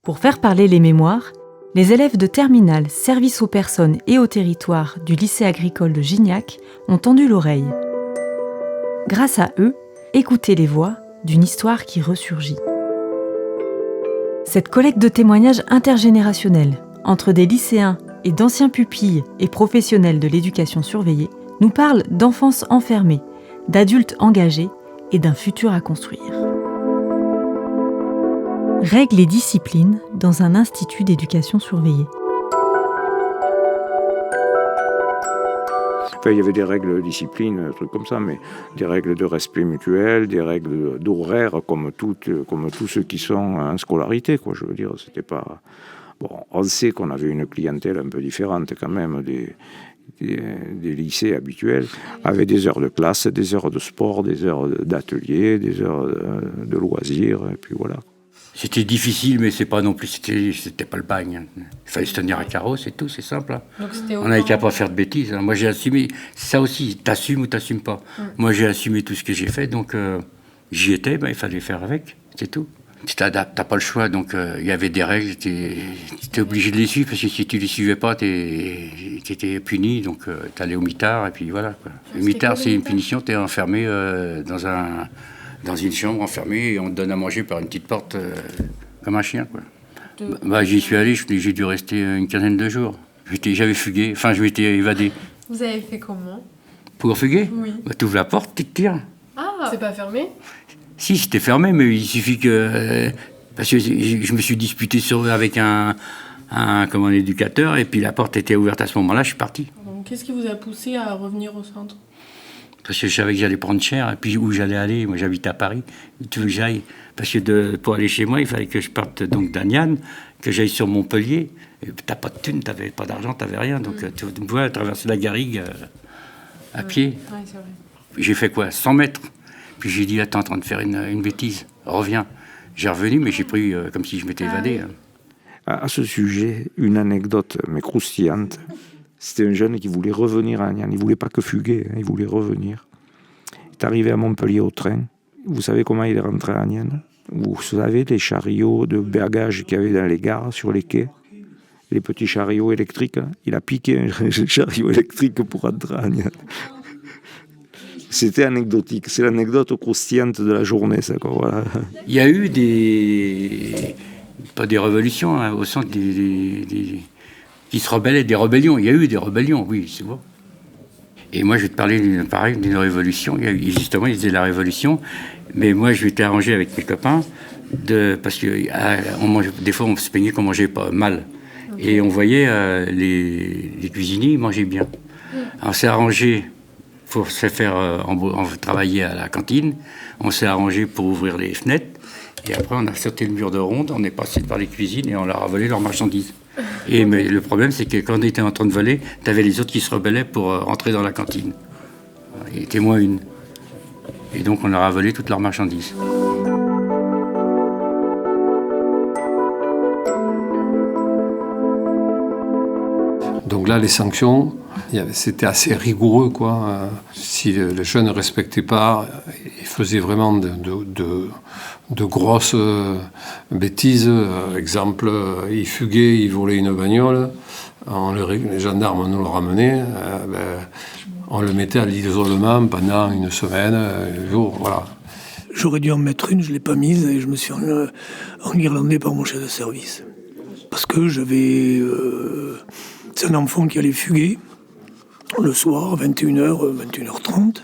Pour faire parler les mémoires, les élèves de terminale service aux personnes et au territoire du lycée agricole de Gignac ont tendu l'oreille. Grâce à eux, écoutez les voix d'une histoire qui ressurgit. Cette collecte de témoignages intergénérationnels entre des lycéens et d'anciens pupilles et professionnels de l'éducation surveillée nous parle d'enfance enfermée, d'adultes engagés et d'un futur à construire. Règles et disciplines dans un institut d'éducation surveillée. Enfin, il y avait des règles de discipline, des trucs comme ça, mais des règles de respect mutuel, des règles d'horaire, comme tous ceux qui sont en scolarité, quoi. Je veux dire, c'était pas... Bon, on sait qu'on avait une clientèle un peu différente quand même des lycées habituels, avec des heures de classe, des heures de sport, des heures d'atelier, des heures de loisirs, et puis voilà. C'était difficile, mais c'est pas non plus, c'était pas le bagne. Il fallait se tenir à carreau, c'est tout, c'est simple. Hein. On n'avait qu'à pas faire de bêtises. Hein. Moi, j'ai assumé, c'est ça aussi, t'assumes ou t'assumes pas. Moi, j'ai assumé tout ce que j'ai fait, donc j'y étais, il fallait faire avec, c'est tout. Tu t'adaptes, t'as pas le choix, donc il y avait des règles, t'étais obligé de les suivre, parce que si tu les suivais pas, t'étais puni, donc t'allais au mitard, et puis voilà. Quoi. Le mitard, c'est une punition, t'es enfermé dans une chambre enfermée, et on te donne à manger par une petite porte, comme un chien, quoi. J'y suis allé, j'ai dû rester une quinzaine de jours. J'avais fugué, je m'étais évadé. Vous avez fait comment? Pour fuguer? Oui. Tu ouvres la porte, tu te tires. Ah, c'est pas fermé? Si, c'était fermé, mais il suffit que... parce que je me suis disputé avec un éducateur, et puis la porte était ouverte à ce moment-là, je suis parti. Donc, qu'est-ce qui vous a poussé à revenir au centre? Parce que je savais que j'allais prendre cher, et puis où j'allais aller, moi j'habite à Paris, tu veux que j'aille? Parce que pour aller chez moi, il fallait que je parte donc d'Aniane, que j'aille sur Montpellier, et t'as pas de thunes, t'avais pas d'argent, t'avais rien, donc tu me vois traverser la garrigue à pied. Ouais, c'est vrai. J'ai fait quoi? 100 mètres. Puis j'ai dit, attends, en train de faire une bêtise, reviens. J'ai revenu, mais j'ai pris comme si je m'étais évadé. Oui. À ce sujet, une anecdote, mais croustillante. C'était un jeune qui voulait revenir à Agnan. Il ne voulait pas que fuguer, il voulait revenir. Il est arrivé à Montpellier au train. Vous savez comment il est rentré à Agnan? Vous savez les chariots de bagages qu'il y avait dans les gares, sur les quais? Les petits chariots électriques. Il a piqué un chariot électrique pour rentrer à Agnan. C'était anecdotique. C'est l'anecdote croustillante de la journée, ça, quoi. Voilà. Il y a eu pas des révolutions, hein, au sens qui se rebellaient, des rébellions. Il y a eu des rébellions, oui, c'est bon. Et moi, je vais te parler d'une révolution. Justement, ils faisaient la révolution, mais moi, je m'étais arrangé avec mes copains, parce que des fois, on se plaignait qu'on mangeait pas mal. Et on voyait les cuisiniers, ils mangeaient bien. Alors, on s'est arrangé pour se faire travailler à la cantine. On s'est arrangé pour ouvrir les fenêtres. Et après, on a sauté le mur de ronde, on est passé par les cuisines et on leur a volé leurs marchandises. Mais le problème, c'est que quand on était en train de voler, tu avais les autres qui se rebellaient pour rentrer dans la cantine. Il était moins une. Et donc, on leur a volé toutes leurs marchandises. Donc là, les sanctions, c'était assez rigoureux, quoi. Si les jeunes ne respectaient pas, ils faisaient vraiment de grosses bêtises. Exemple, ils fuguaient, ils volaient une bagnole. Les gendarmes nous le ramenaient. On le mettait à l'isolement pendant une semaine, un jour, voilà. J'aurais dû en mettre une, je ne l'ai pas mise et je me suis enguirlandé par mon chef de service. Parce que j'avais... c'est un enfant qui allait fuguer le soir, 21h, 21h30,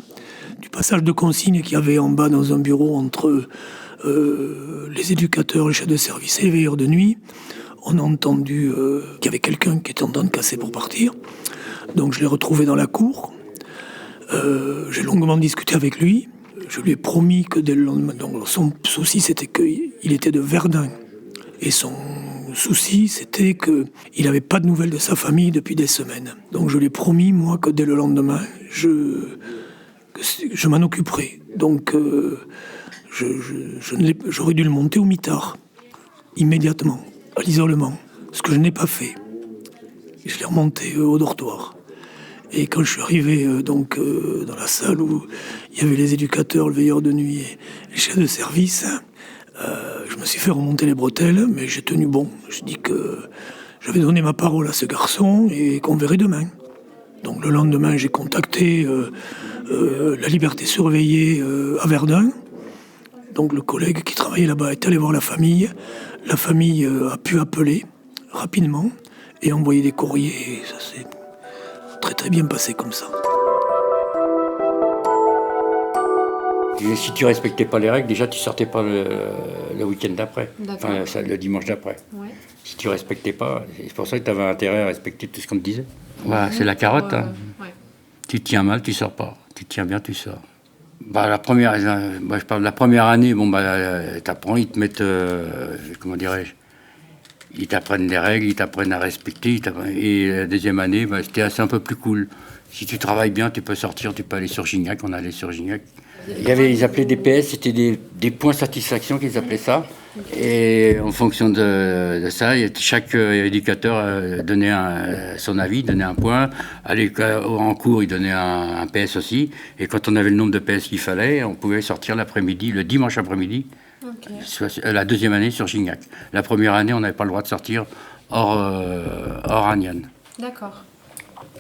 du passage de consigne qu'il y avait en bas dans un bureau entre les éducateurs, les chefs de service et les veilleurs de nuit. On a entendu qu'il y avait quelqu'un qui était en train de casser pour partir. Donc je l'ai retrouvé dans la cour. J'ai longuement discuté avec lui. Je lui ai promis que dès le lendemain... Donc son souci, c'était qu'il était de Verdun. Et son souci, c'était qu'il n'avait pas de nouvelles de sa famille depuis des semaines. Donc je lui ai promis, moi, que dès le lendemain, je m'en occuperai. Donc j'aurais dû le monter au mitard, immédiatement, à l'isolement, ce que je n'ai pas fait. Je l'ai remonté au dortoir. Et quand je suis arrivé dans la salle où il y avait les éducateurs, le veilleur de nuit et les chefs de service, Je me suis fait remonter les bretelles, mais j'ai tenu bon. Je dis que j'avais donné ma parole à ce garçon et qu'on verrait demain. Donc le lendemain, j'ai contacté la Liberté surveillée à Verdun. Donc le collègue qui travaillait là-bas est allé voir la famille. La famille a pu appeler rapidement et envoyer des courriers. Et ça s'est très très bien passé comme ça. Et si tu respectais pas les règles, déjà tu sortais pas le week-end d'après, D'accord. enfin le dimanche d'après. Ouais. Si tu respectais pas, c'est pour ça que tu avais intérêt à respecter tout ce qu'on te disait. Voilà, c'est la carotte. Hein. Ouais. Tu te tiens mal, tu sors pas. Tu te tiens bien, tu sors. Bah, je parle de la première année, t'apprends, ils te mettent, comment dirais-je, ils t'apprennent les règles, ils t'apprennent à respecter. Et la deuxième année, c'était un peu plus cool. Si tu travailles bien, tu peux sortir, tu peux aller sur Gignac. On allait sur Gignac. Ils appelaient des PS, c'était des points satisfaction qu'ils appelaient ça. Et en fonction de ça, chaque éducateur donnait son avis, donnait un point. En cours, il donnait un PS aussi. Et quand on avait le nombre de PS qu'il fallait, on pouvait sortir l'après-midi, le dimanche après-midi, la deuxième année sur Gignac. La première année, on n'avait pas le droit de sortir hors Agnan. D'accord.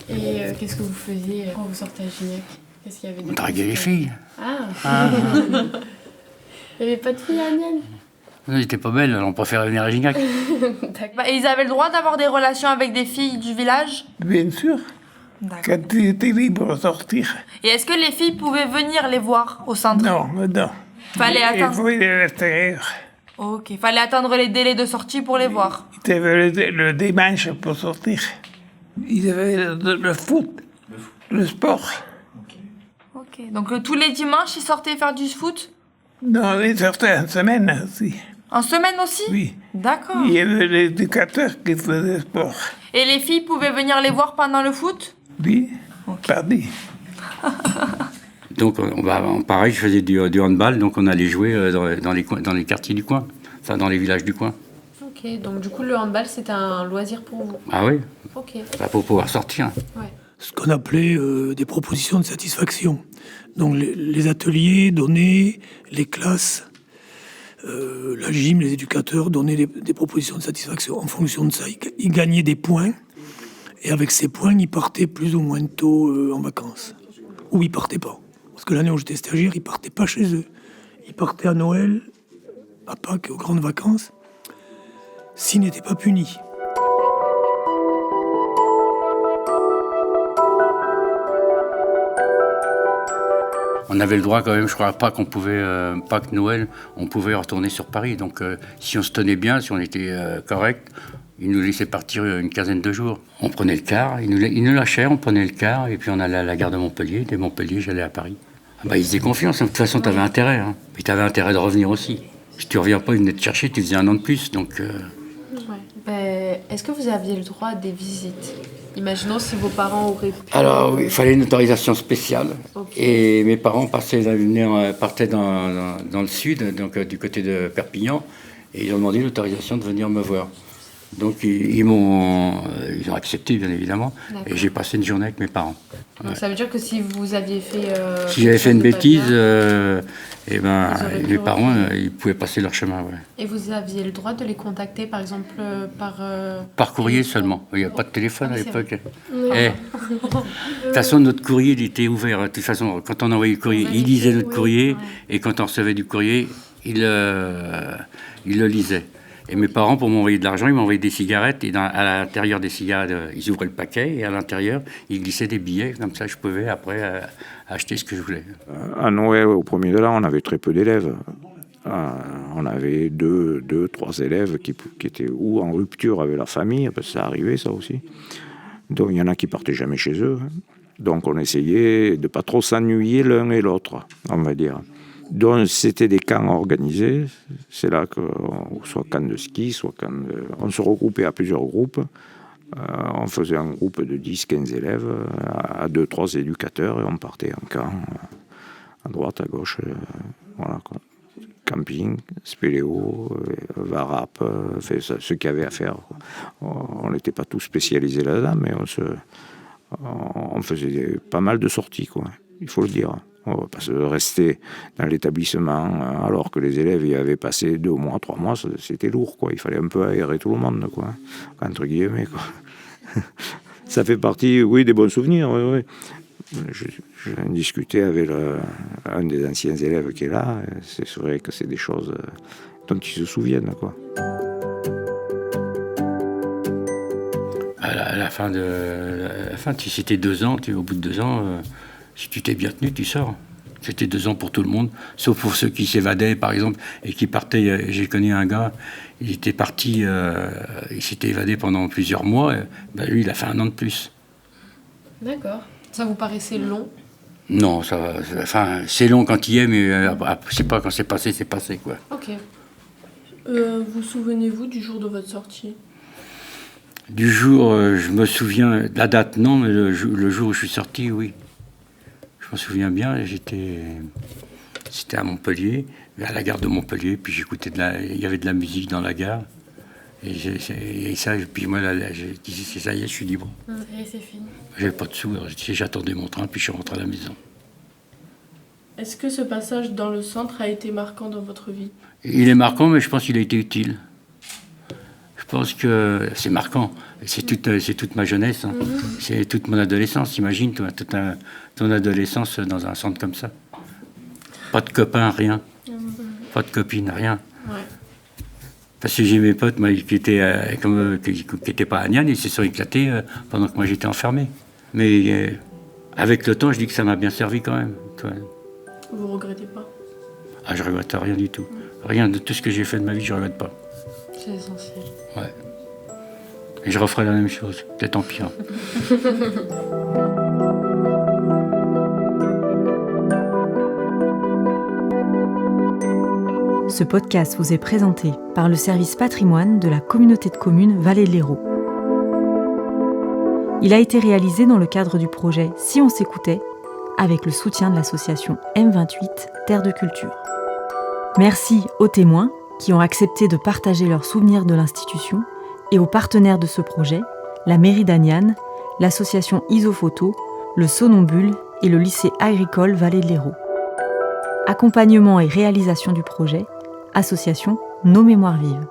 Et qu'est-ce que vous faisiez quand vous sortez à Gignac? Qu'est-ce qu'il y avait? On draguait les filles. Ah. Il n'y avait pas de filles à Aniel? Elles n'étaient pas belles, on préférait venir à Gignac. D'accord. Et ils avaient le droit d'avoir des relations avec des filles du village? Bien sûr, D'accord. quand tu étais libre de sortir. Et est-ce que les filles pouvaient venir les voir au centre? Non, non. Fallait Il attendre. faut aller à l'extérieur. Ok, fallait attendre les délais de sortie pour les voir. Tu avais le dimanche pour sortir. Ils avaient le foot, le sport. Ok, donc tous les dimanches, ils sortaient faire du foot? Non, ils sortaient en semaine aussi. En semaine aussi? Oui. D'accord. Il y avait l'éducateur qui faisait sport. Et les filles pouvaient venir les voir pendant le foot? Oui, pardi. Donc, pareil, je faisais du handball, donc on allait jouer dans les quartiers du coin, enfin dans les villages du coin. Ok, donc du coup, le handball, c'était un loisir pour vous. Ah oui, Ok. pour pouvoir sortir. Ouais. Ce qu'on appelait des propositions de satisfaction. Donc les ateliers donnaient, les classes, la gym, les éducateurs donnaient des propositions de satisfaction. En fonction de ça, ils gagnaient des points. Et avec ces points, ils partaient plus ou moins tôt en vacances. Ou ils partaient pas. Parce que l'année où j'étais stagiaire, ils partaient pas chez eux. Ils partaient à Noël, à Pâques, aux grandes vacances, s'ils n'étaient pas punis. On avait le droit quand même, je crois pas qu'on pouvait, pas que Noël, on pouvait retourner sur Paris. Donc si on se tenait bien, si on était correct, ils nous laissaient partir une quinzaine de jours. On prenait le car, ils nous lâchaient, on prenait le car, et puis on allait à la gare de Montpellier. De Montpellier, j'allais à Paris. Ils faisaient confiance, hein. De toute façon, tu avais intérêt. Hein. Et tu avais intérêt de revenir aussi. Si tu reviens pas, ils venaient te chercher, tu faisais un an de plus. Donc, Est-ce que vous aviez le droit à des visites? Imaginons si vos parents auraient pu... Alors, oui, il fallait une autorisation spéciale. Ok. Et mes parents partaient dans le sud, donc du côté de Perpignan, et ils ont demandé l'autorisation de venir me voir. Donc, ils ont accepté, bien évidemment, D'accord. et j'ai passé une journée avec mes parents. Donc ça veut dire que si vous aviez fait... Si j'avais fait une quelque chose de pas bêtise, bien, auraient pu mes parents, revenir. ils pouvaient passer leur chemin. Ouais. Et vous aviez le droit de les contacter, par exemple, par... Par courrier téléphone? seulement. Il n'y a pas de téléphone Ah, à c'est l'époque. vrai. De toute façon, notre courrier, il était ouvert. De toute façon, quand on envoyait le courrier, il lisait notre courrier. Et quand on recevait du courrier, il le lisait. Et mes parents, pour m'envoyer de l'argent, ils m'envoyaient des cigarettes. Et à l'intérieur des cigarettes, ils ouvraient le paquet. Et à l'intérieur, ils glissaient des billets. Comme ça, je pouvais après acheter ce que je voulais. À Noël, au premier de l'an, on avait très peu d'élèves. On avait deux, 3 élèves qui étaient ou en rupture avec la famille, parce que ça arrivait ça aussi. Donc il y en a qui partaient jamais chez eux. Donc on essayait de ne pas trop s'ennuyer l'un et l'autre, on va dire. Donc c'était des camps organisés. C'est là que, soit camp de ski, soit camp de... On se regroupait à plusieurs groupes. On faisait un groupe de 10-15 élèves à 2-3 éducateurs et on partait en camp à droite, à gauche. Voilà quoi. Camping, spéléo, varap, ce qu'il y avait à faire. On n'était pas tous spécialisés là-dedans, mais on faisait pas mal de sorties, quoi. Il faut le dire. On va pas se rester dans l'établissement alors que les élèves y avaient passé 2 mois, 3 mois, c'était lourd, quoi. Il fallait un peu aérer tout le monde, quoi, entre guillemets, quoi. Ça fait partie, oui, des bons souvenirs, oui. Je discutais avec un des anciens élèves qui est là, c'est vrai que c'est des choses dont ils se souviennent, quoi. À la fin, si t'es 2 ans, au bout de 2 ans, si tu t'es bien tenu, tu sors. C'était 2 ans pour tout le monde, sauf pour ceux qui s'évadaient, par exemple, et qui partaient. J'ai connu un gars, il était parti, il s'était évadé pendant plusieurs mois. Lui, il a fait 1 an de plus. D'accord. Ça vous paraissait long? Non, c'est long quand il y est, mais c'est pas quand c'est passé, quoi. Ok. Vous souvenez-vous du jour de votre sortie? Du jour, je me souviens, la date non, mais le jour où je suis sorti, oui. Je me souviens bien, c'était à Montpellier, à la gare de Montpellier, puis j'écoutais il y avait de la musique dans la gare. Et ça, puis moi, j'ai dit, ça y est, je suis libre. Et c'est fini. J'avais pas de sous, alors j'attendais mon train, puis je suis rentré à la maison. Est-ce que ce passage dans le centre a été marquant dans votre vie? Il est marquant, mais je pense qu'il a été utile. Je pense que c'est marquant. C'est toute ma jeunesse. Hein. C'est toute mon adolescence. Imagine, toi, ton adolescence dans un centre comme ça. Pas de copains, rien. Pas de copines, rien. Ouais. Parce que j'ai mes potes moi, qui étaient pas à Nian, ils se sont éclatés pendant que moi j'étais enfermé. Mais avec le temps, je dis que ça m'a bien servi quand même. Vous regrettez pas? Ah, je regrette rien du tout. Rien de tout ce que j'ai fait de ma vie, je regrette pas. C'est essentiel. Ouais. Et je referai la même chose, peut-être en pire. Ce podcast vous est présenté par le service patrimoine de la communauté de communes Vallée de l'Hérault. Il a été réalisé dans le cadre du projet Si on s'écoutait, avec le soutien de l'association M28 Terre de Culture. Merci aux témoins qui ont accepté de partager leurs souvenirs de l'institution et aux partenaires de ce projet, la mairie d'Aniane, l'association Isophoto, le Sonambule et le lycée agricole Vallée de l'Hérault. Accompagnement et réalisation du projet, association Nos Mémoires Vives.